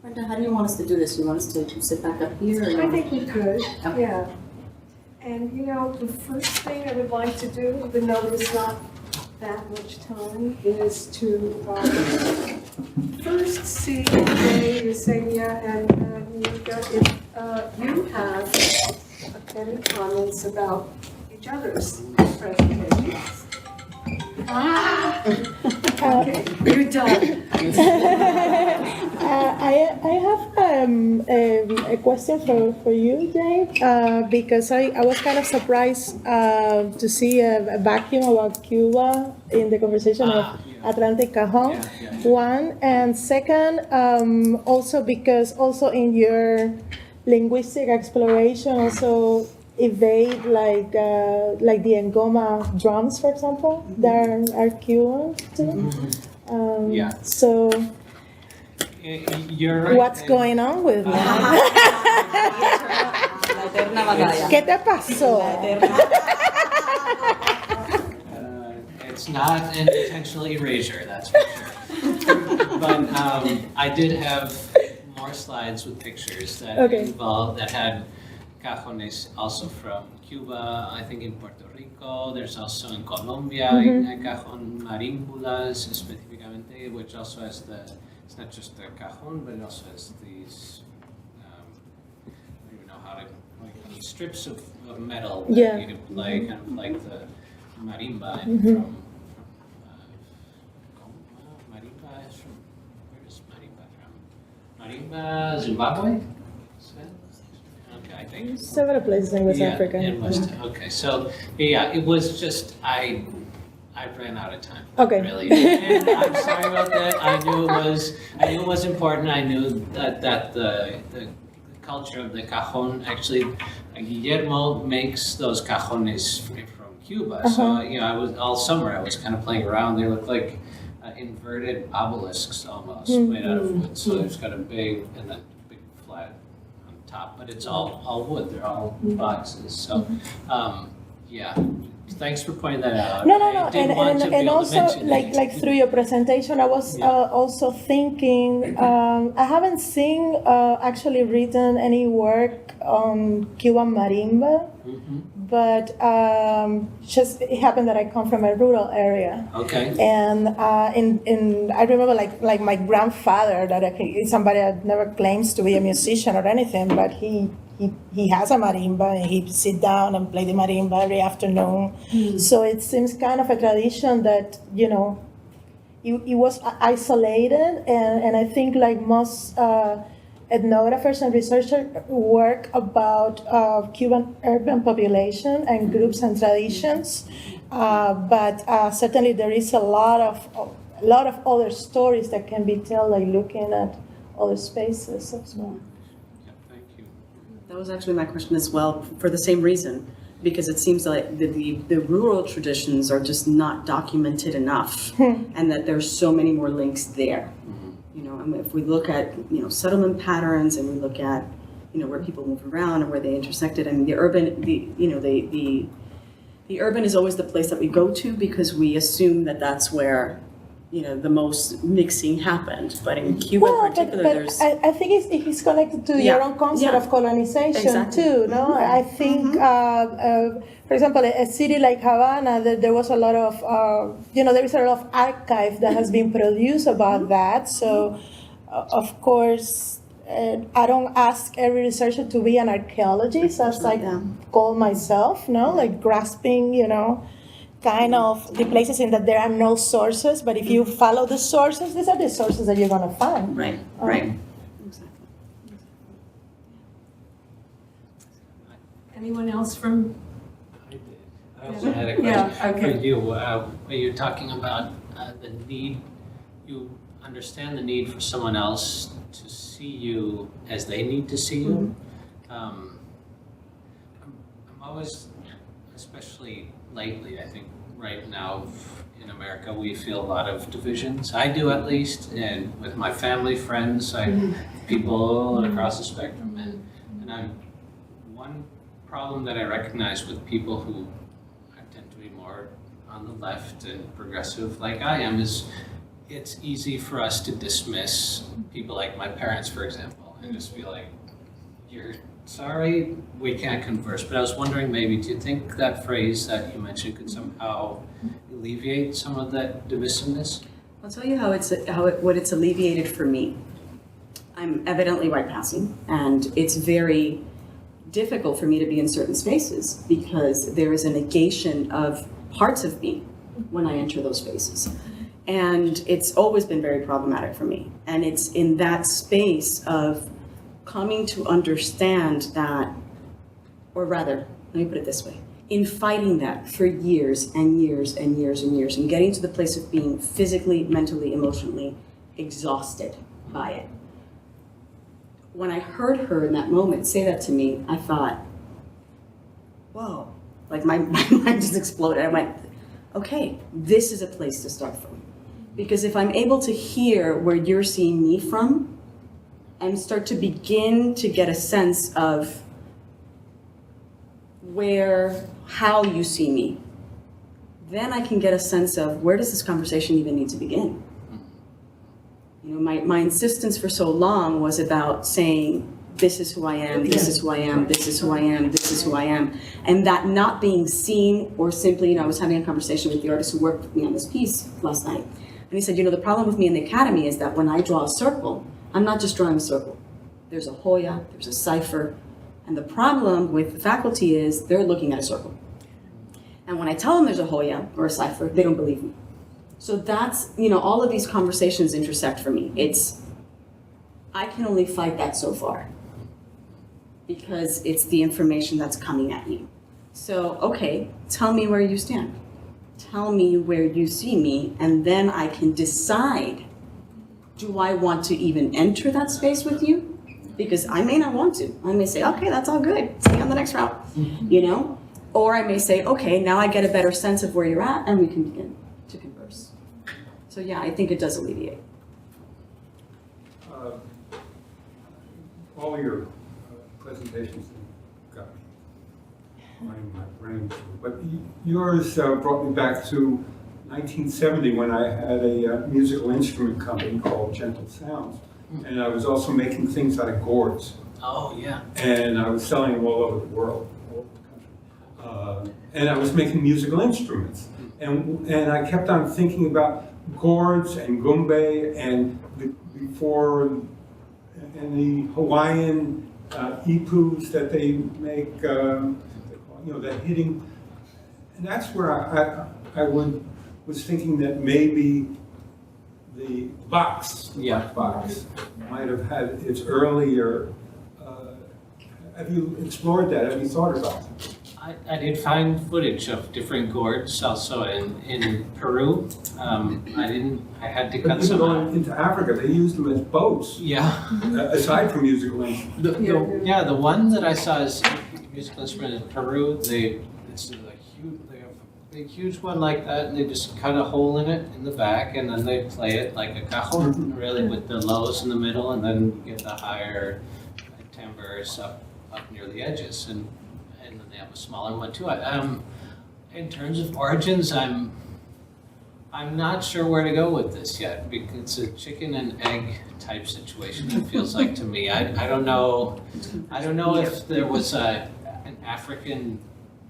Brenda, how do you want us to do this? You want us to sit back up here? Or I think we could, Okay. yeah. And you know, the first thing I would like to do, even though there's not that much time, is to first see Yesenia and Niurca, if you have any comments about each other's presentations. Okay, you're done. I have a question for you, Jane, because I was kind of surprised to see a vacuum about Cuba in the conversation of Atlantic Cajón, one, and second, also because also in your linguistic exploration also evade like the Ngoma drums, for example, that are Cuban too. So you're right. what's going on with that? ¿Qué te pasó? It's not an intentional erasure, that's for sure. But I did have more slides with pictures that that had cajones also from Cuba, I think in Puerto Rico, there's also in Colombia, a cajón marimbulas specificamente, which also has it's not just the cajón, but it also has these, I don't even know how to, like these strips of metal that you can play, kind of like the marimba from marimba is from, where is marimba from? Marimba, Zimbabwe? I think. Several places in West Africa. In West, okay, so yeah, it was just I ran out of time. Okay. Really, and I'm sorry about that. I knew it was important. I knew that the culture of the cajón actually, Guillermo makes those cajones from Cuba. So you know, I was all summer. I was kind of playing around. They look like inverted obelisks almost, made out of wood. So there's got a big and then big flat top, but it's all wood. They're all boxes. So, yeah. Thanks for pointing that out. No. I didn't want to be And able to also, mention it. like through your presentation, I was also thinking. I haven't seen actually written any work on Cuban marimba, but just it happened that I come from a rural area. Okay. And I remember like my grandfather, that somebody that never claims to be a musician or anything, but he has a marimba and he sit down and play the marimba every afternoon. So it seems kind of a tradition that, you know, it was isolated, and I think like most ethnographers and researchers work about Cuban urban population and groups and traditions, but certainly there is a lot of other stories that can be told, like looking at other spaces as well. Thank you. That was actually my question as well, for the same reason, because it seems like the rural traditions are just not documented enough, and that there's so many more links there. You know, I mean, if we look at, you know, settlement patterns, and we look at, you know, where people move around and where they intersected, and the urban, the urban is always the place that we go to because we assume that that's where, you know, the most mixing happened. But in Cuba in particular, but there's... I think it's connected to your own concept of colonization too, no? I think, for example, a city like Havana, there was a lot of, there is a lot of archive that has been produced about that. So, of course, I don't ask every researcher to be an archaeologist, as I call myself, no? Like grasping, you know, kind of the places in that there are no sources, but if you follow the sources, these are the sources that you're going to find. Right. Exactly. Anyone else from? I did. I also had a question for you. When you're talking about the need, you understand the need for someone else to see you as they need to see you. I'm always, especially lately, I think right now in America, we feel a lot of divisions. I do, at least, and with my family, friends, people across the spectrum, and one problem that I recognize with people who I tend to be more on the left and progressive like I am is it's easy for us to dismiss people like my parents, for example, and just be like, you're sorry, we can't converse. But I was wondering, maybe, do you think that phrase that you mentioned could somehow alleviate some of that divisiveness? I'll tell you what it's alleviated for me. I'm evidently white passing, and it's very difficult for me to be in certain spaces because there is a negation of parts of me when I enter those spaces. And it's always been very problematic for me. And it's in that space of coming to understand that, or rather, let me put it this way, in fighting that for years and years and years and years, and getting to the place of being physically, mentally, emotionally exhausted by it. When I heard her in that moment say that to me, I thought, whoa, like my mind just exploded. I went, okay, this is a place to start from. Because if I'm able to hear where you're seeing me from, and start to begin to get a sense of how you see me, then I can get a sense of where does this conversation even need to begin? You know, my insistence for so long was about saying, this is who I am, this is who I am, this is who I am, this is who I am. And that not being seen, or simply, I was having a conversation with the artist who worked with me on this piece last night. And he said, the problem with me in the academy is that when I draw a circle, I'm not just drawing a circle. There's a hoya, there's a cipher, and the problem with the faculty is they're looking at a circle. And when I tell them there's a hoya or a cipher, they don't believe me. So that's, all of these conversations intersect for me. I can only fight that so far because it's the information that's coming at you. So, okay, tell me where you stand. Tell me where you see me, and then I can decide, do I want to even enter that space with you? Because I may not want to. I may say, okay, that's all good. See you on the next route, Or I may say, okay, now I get a better sense of where you're at, and we can begin to converse. So yeah, I think it does alleviate. All your presentations got my brain, but yours brought me back to 1970 when I had a musical instrument company called Gentle Sounds, and I was also making things out of gourds. Oh, yeah. And I was selling them all over the world, all over the country. And I was making musical instruments, and I kept on thinking about gourds and gumbe and and the Hawaiian ipus that they make, that hitting, and that's where I was thinking that maybe the box might have had its earlier. Have you explored that? Have you thought about it? I did find footage of different gourds also in Peru. I had to cut some out. Into Africa, they used them as boats. Yeah. Aside from musical instruments. The one that I saw is musical instrument in Peru. They have a big, huge one like that, and they just cut a hole in it in the back, and then they play it like a cajón, really, with the lows in the middle, and then you get the higher timbres up near the edges, and then they have a smaller one too. In terms of origins, I'm not sure where to go with this yet, because it's a chicken and egg type situation. It feels like to me. I don't know if there was an African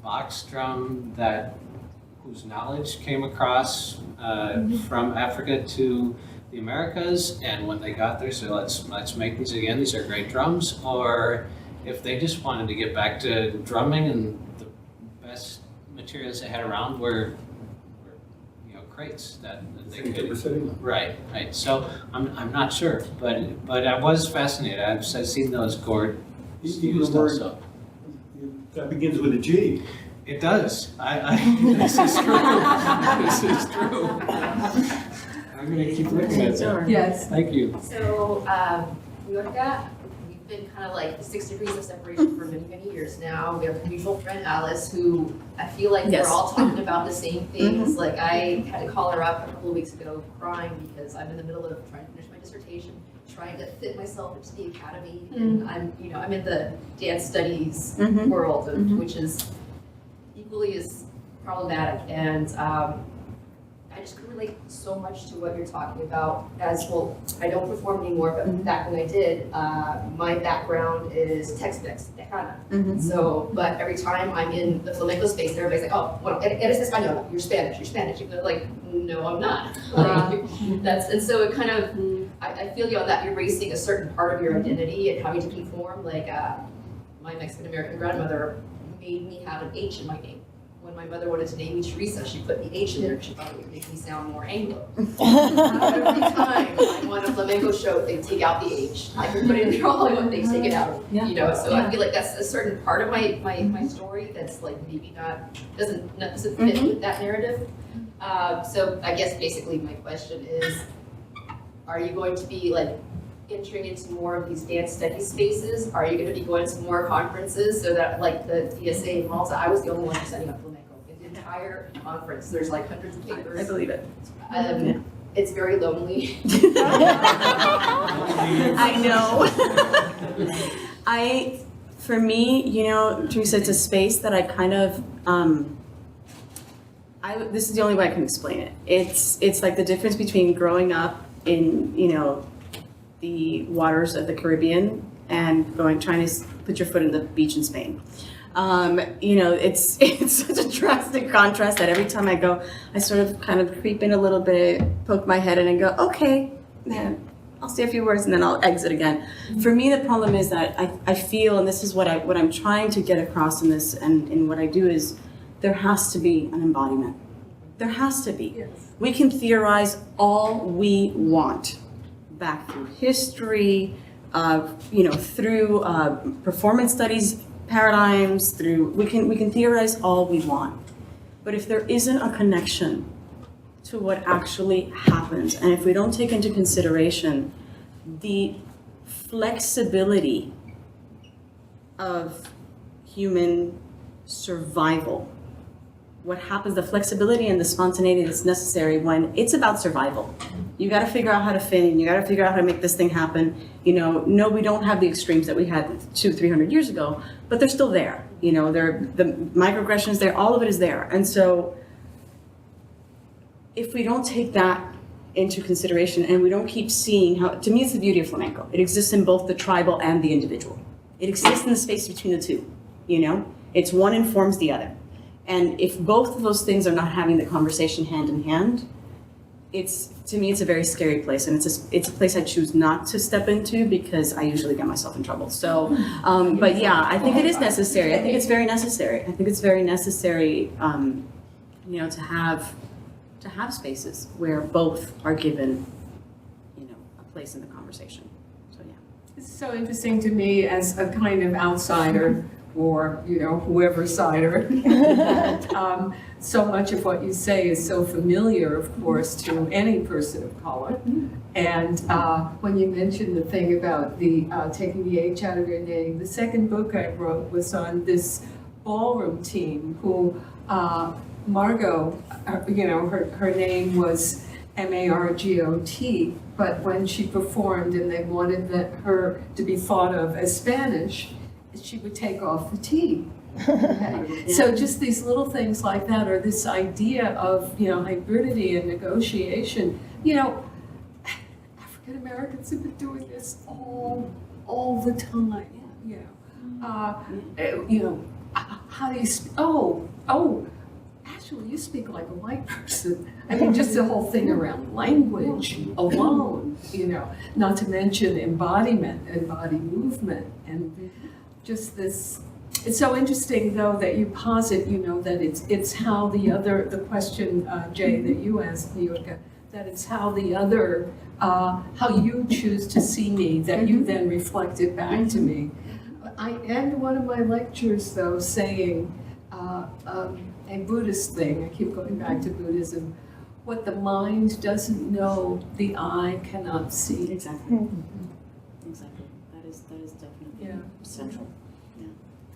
box drum whose knowledge came across from Africa to the Americas, and when they got there, so let's make these again. These are great drums, or if they just wanted to get back to drumming, and the best materials they had around were crates that they could. Right. So I'm not sure, but I was fascinated. I've seen those gourds used also. That begins with a G. It does. This is true. This is true. I'm going to keep looking at that. Yes. Thank you. So, Niurca, we've been kind of like 6 degrees of separation for many, many years now. We have a mutual friend, Alice, who I feel like Yes. we're all talking about the same things. Like, I had to call her up a couple of weeks ago crying because I'm in the middle of trying to finish my dissertation, trying to fit myself into the academy. And I'm in the dance studies world, which is equally as problematic, and I just could relate so much to what you're talking about. As well, I don't perform anymore, but back when I did, my background is text-based, tejana. So, but every time I'm in the flamenco space, everybody's like, oh, well, eres española, you're Spanish. And they're like, no, I'm not. Like, and so it kind of, I feel you on that, you're erasing a certain part of your identity and having to conform. Like, my Mexican-American grandmother made me have an H in my name. When my mother wanted to name me Teresa, she put the H in there because she thought it would make me sound more Anglo. Every time I'm on a flamenco show, they take out the H. I can put it in there all I want, they take it out. You know, so I feel like that's a certain part of my story that's like maybe doesn't fit with that narrative. So I guess basically my question is, are you going to be like entering into more of these dance study spaces? Are you going to be going to more conferences so that like the DSA in Malta, I was the only one who's setting up flamenco. In the entire conference, there's like hundreds of papers. I believe it. It's very lonely. I know. For me, you know, Teresa, it's a space that I kind of, this is the only way I can explain it. It's like the difference between growing up in, you know, the waters of the Caribbean and trying to put your foot in the beach in Spain. You know, it's such a drastic contrast that every time I go, I sort of kind of creep in a little bit, poke my head in and go, okay, man, I'll say a few words and then I'll exit again. For me, the problem is that I feel, and this is what I'm trying to get across in this and in what I do, is there has to be an embodiment. There has to be. Yes. We can theorize all we want, back through history, you know, through performance studies paradigms, we can theorize all we want. But if there isn't a connection to what actually happens, and if we don't take into consideration the flexibility of human survival, what happens, the flexibility and the spontaneity that's necessary when it's about survival. You got to figure out how to fit in. You got to figure out how to make this thing happen. You know, no, we don't have the extremes that we had 200-300 years ago, but they're still there. You know, the microaggressions there, all of it is there. And so if we don't take that into consideration and we don't keep seeing how, to me, it's the beauty of flamenco. It exists in both the tribal and the individual. It exists in the space between the two, you know? It's one informs the other. And if both of those things are not having the conversation hand in hand, to me, it's a very scary place, and it's a place I choose not to step into because I usually get myself in trouble. So, but yeah, I think it is necessary. I think it's very necessary. I think it's very necessary, you know, to have spaces where both are given, you know, a place in the conversation. So yeah, It's so interesting to me as a kind of outsider, or, you know, whoever sider, that so much of what you say is so familiar, of course, to any person of color. And when you mentioned the thing about the taking the H out of your name, the second book I wrote was on this ballroom team who, Margot, you know, her name was Margot, but when she performed and they wanted her to be thought of as Spanish, she would take off the T. Okay. So just these little things like that, or this idea of, you know, hybridity and negotiation. You know, African Americans have been doing this all the time. You know, how do you? Actually, you speak like a white person. I mean, just the whole thing around language alone. You know, not to mention embodiment and body movement and. Just this, it's so interesting though that you posit, you know, that it's how the question, Jay, that you asked, Niurca, that it's how the other, how you choose to see me, that you then reflect it back to me. I end one of my lectures though saying a Buddhist thing, I keep going back to Buddhism, what the mind doesn't know, the eye cannot see. exactly. Exactly. That is definitely central.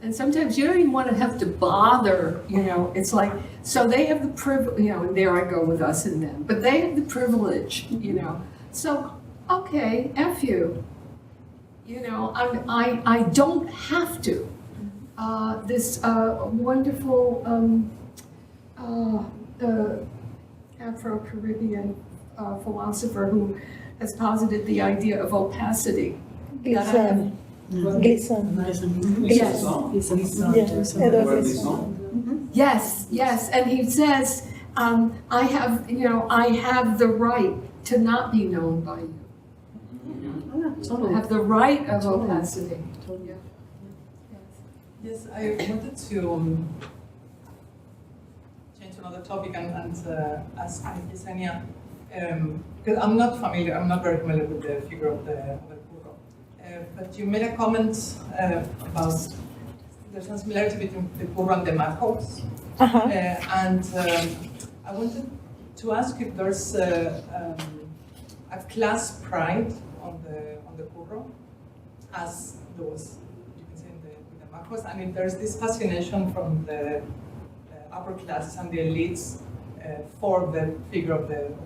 And sometimes you don't even want to have to bother, you know, it's like, so they have the privilege, you know, and there I go with us and them, but they have the privilege, you know, so, okay, F you, you know, I don't have to. This wonderful the Afro-Caribbean philosopher who has posited the idea of opacity. Glisson. Glisson. Yes. Yes. Edward Glisson. Yes, and he says, I have the right to not be known by you. I have the right of opacity. Yeah. Yes, I wanted to change another topic and ask Yesenia, because I'm not very familiar with the figure of the curro. But you made a comment about there's a similarity between the curro and the Márquez. And I wanted to ask if there's a class pride on the curro, as there was, you can say, with the Márquez, and if there's this fascination from the upper classes and the elites for the figure of the curro.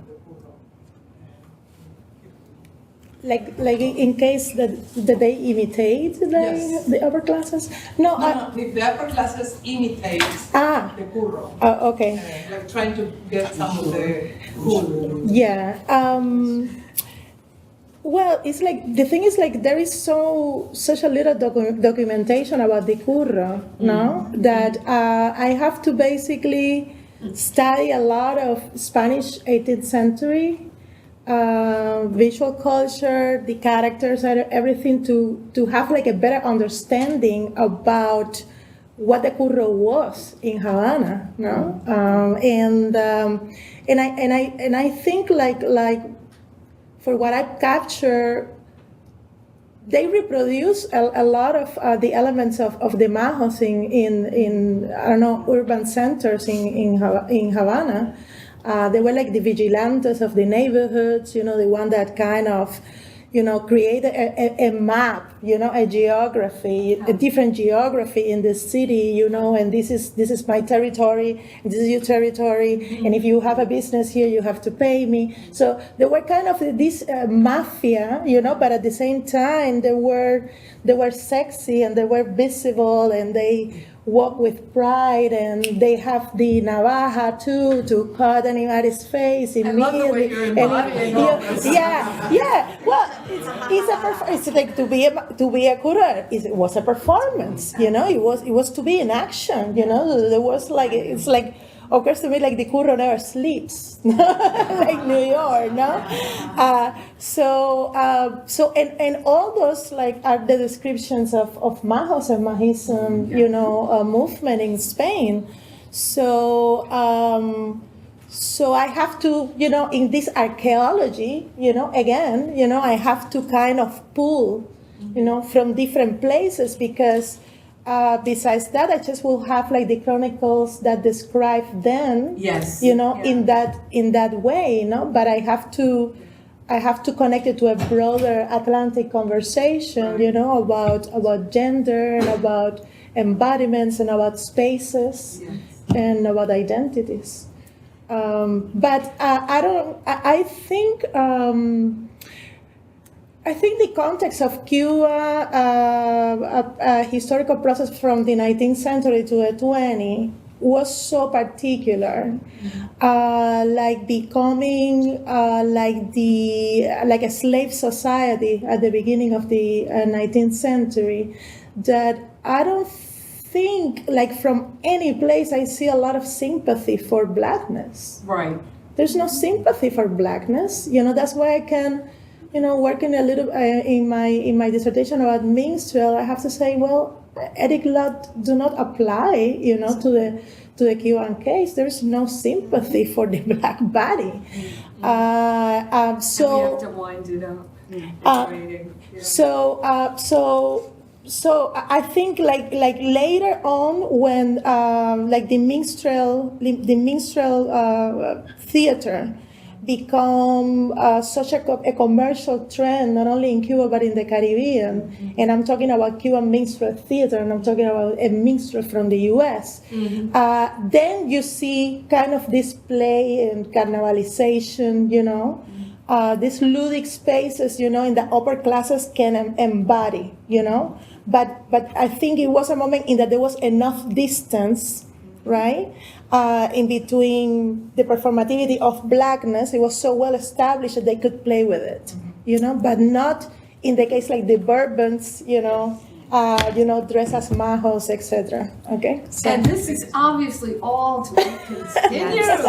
Like in case that they imitate the upper classes? No, if the upper classes imitate the curro. Okay. Like trying to get some of the curro. Yeah. Well, it's like, the thing is like there is such a little documentation about the curro, no? That I have to basically study a lot of Spanish 18th century visual culture, the characters, everything to have like a better understanding about what the curro was in Havana, no? And I think like for what I capture, they reproduce a lot of the elements of the Majos in I don't know, urban centers in Havana. They were like the vigilantes of the neighborhoods, the one that kind of, create a map, a geography, a different geography in the city, and this is my territory, and this is your territory, and if you have a business here, you have to pay me. So they were kind of this mafia, but at the same time, they were sexy and they were visible and they walk with pride, and they have the navaja too to cut anybody's face immediately. I love the way you're embodying all this. Yeah. Well, it's like to be a curro. It was a performance. It was to be in action. There was like, it's like, occurs to me like the curro never sleeps, like New York, no? So all those like are the descriptions of Majos and Majism, movement in Spain. So I have to, in this archaeology, again, I have to kind of pull, from different places, because besides that, I just will have like the chronicles that describe them, Yes. in that way, But I have to connect it to a broader Atlantic conversation, about gender and about embodiments and about spaces and about identities. But I think the context of Cuba, a historical process from the 19th century to the 20th, was so particular, like becoming like a slave society at the beginning of the 19th century, that I don't think, like from any place, I see a lot of sympathy for blackness. Right. There's no sympathy for blackness. That's why I can. Working a little in my dissertation about minstrel, I have to say, well, Eric Lott do not apply, to the Cuban case. There's no sympathy for the black body. So we have to wind it up. So I think like later on, when like the minstrel theater become such a commercial trend, not only in Cuba but in the Caribbean. And I'm talking about Cuban minstrel theater, and I'm talking about a minstrel from the U.S. Then you see kind of this play and carnivalization, these ludic spaces, in the upper classes can embody, But I think it was a moment in that there was enough distance, right? In between the performativity of blackness, it was so well established that they could play with it, but not in the case like the Bourbons, dress as majos, etc. Okay? So, And this is obviously all to be continued. Yes.